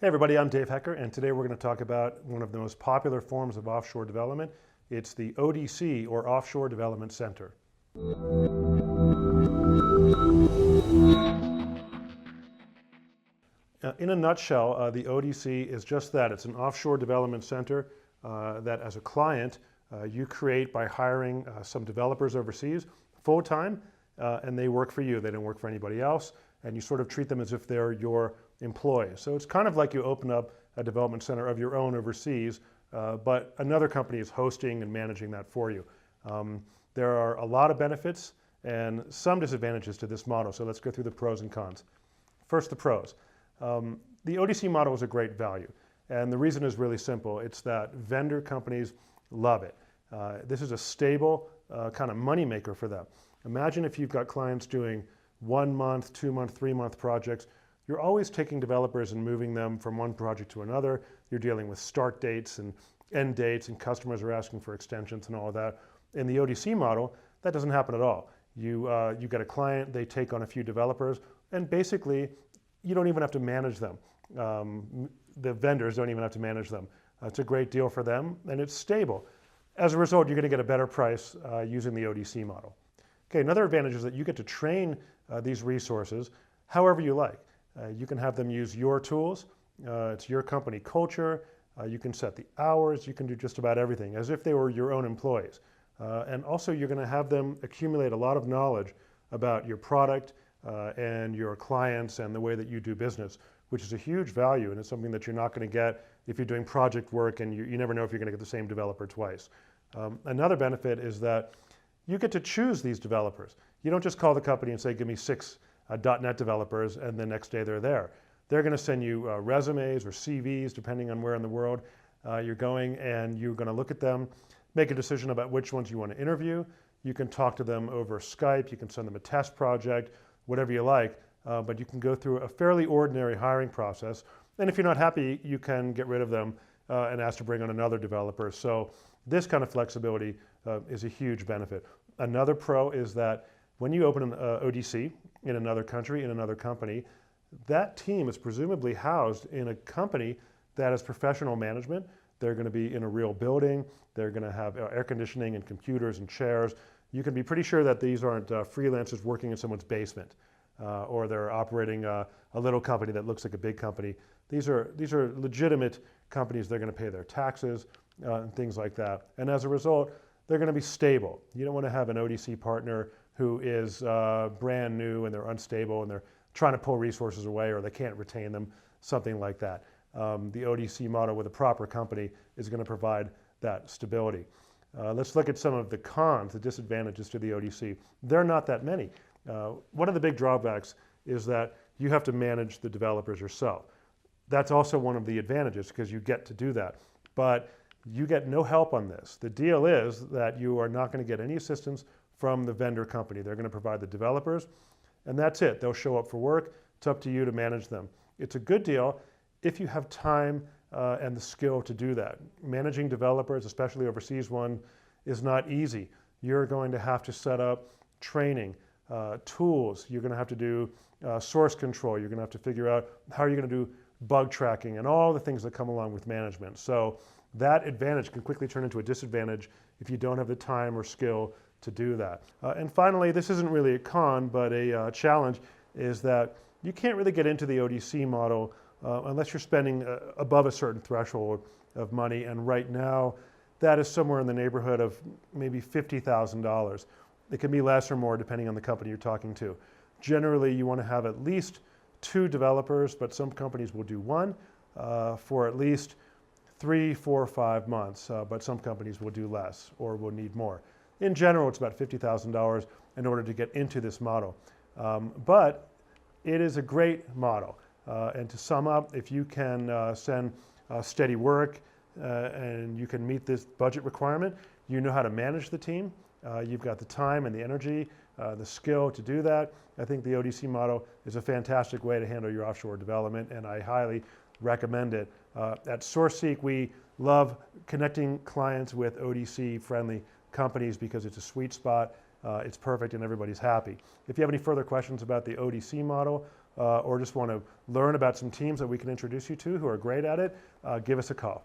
Hey everybody, I'm Dave Hecker, and today we're going to talk about one of the most popular forms of offshore development. It's the ODC, or Offshore Development Center. In a nutshell, the ODC is just that. It's an offshore development center that as a client you create by hiring some developers overseas full-time, and they work for you. They don't work for anybody else, and you sort of treat them as if they're your employees. So it's kind of like you open up a development center of your own overseas, but another company is hosting and managing that for you. There are a lot of benefits and some disadvantages to this model, so let's go through the pros and cons. First, the pros. The ODC model is a great value, and the reason is really simple. It's that vendor companies love it. This is a stable kind of moneymaker for them. Imagine if you've got clients doing 1 month, 2 month, 3 month projects. You're always taking developers and moving them from one project to another. You're dealing with start dates and end dates, and customers are asking for extensions and all of that. In the ODC model, that doesn't happen at all. You get a client, they take on a few developers, and basically you don't even have to manage them. The vendors don't even have to manage them. It's a great deal for them, and it's stable. As a result, you're going to get a better price using the ODC model. Okay, another advantage is that you get to train these resources however you like. You can have them use your tools. It's your company culture. You can set the hours. You can do just about everything as if they were your own employees. And also you're going to have them accumulate a lot of knowledge about your product and your clients and the way that you do business, which is a huge value, and it's something that you're not going to get if you're doing project work and you never know if you're going to get the same developer twice. Another benefit is that you get to choose these developers. You don't just call the company and say, give me 6 .NET developers, and the next day they're there. They're going to send you resumes or CVs, depending on where in the world you're going, and you're going to look at them, make a decision about which ones you want to interview. You can talk to them over Skype. You can send them a test project, whatever you like, but you can go through a fairly ordinary hiring process. And if you're not happy, you can get rid of them and ask to bring on another developer. So this kind of flexibility is a huge benefit. Another pro is that when you open an ODC in another country, in another company, that team is presumably housed in a company that has professional management. They're going to be in a real building. They're going to have air conditioning and computers and chairs. You can be pretty sure that these aren't freelancers working in someone's basement or they're operating a little company that looks like a big company. These are legitimate companies. They're going to pay their taxes and things like that. And as a result, they're going to be stable. You don't want to have an ODC partner who is brand new and they're unstable and they're trying to pull resources away or they can't retain them, something like that. The ODC model with a proper company is going to provide that stability. Let's look at some of the cons, the disadvantages to the ODC. They're not that many. One of the big drawbacks is that you have to manage the developers yourself. That's also one of the advantages because you get to do that. But you get no help on this. The deal is that you are not going to get any assistance from the vendor company. They're going to provide the developers, and that's it. They'll show up for work. It's up to you to manage them. It's a good deal if you have time and the skill to do that. Managing developers, especially overseas one, is not easy. You're going to have to set up training, tools. You're going to have to do source control. You're going to have to figure out how you're going to do bug tracking and all the things that come along with management. So that advantage can quickly turn into a disadvantage if you don't have the time or skill to do that. And finally, this isn't really a con, but a challenge is that you can't really get into the ODC model unless you're spending above a certain threshold of money. And right now, that is somewhere in the neighborhood of maybe $50,000. It can be less or more depending on the company you're talking to. Generally, you want to have at least 2 developers, but some companies will do 1 for at least 3, 4, 5 months, but some companies will do less or will need more. In general, it's about $50,000 in order to get into this model. But it is a great model. And to sum up, if you can send steady work and you can meet this budget requirement, you know how to manage the team, you've got the time and the energy, the skill to do that, I think the ODC model is a fantastic way to handle your offshore development, and I highly recommend it. At SourceSeek, we love connecting clients with ODC-friendly companies because it's a sweet spot, it's perfect, and everybody's happy. If you have any further questions about the ODC model or just want to learn about some teams that we can introduce you to who are great at it, give us a call.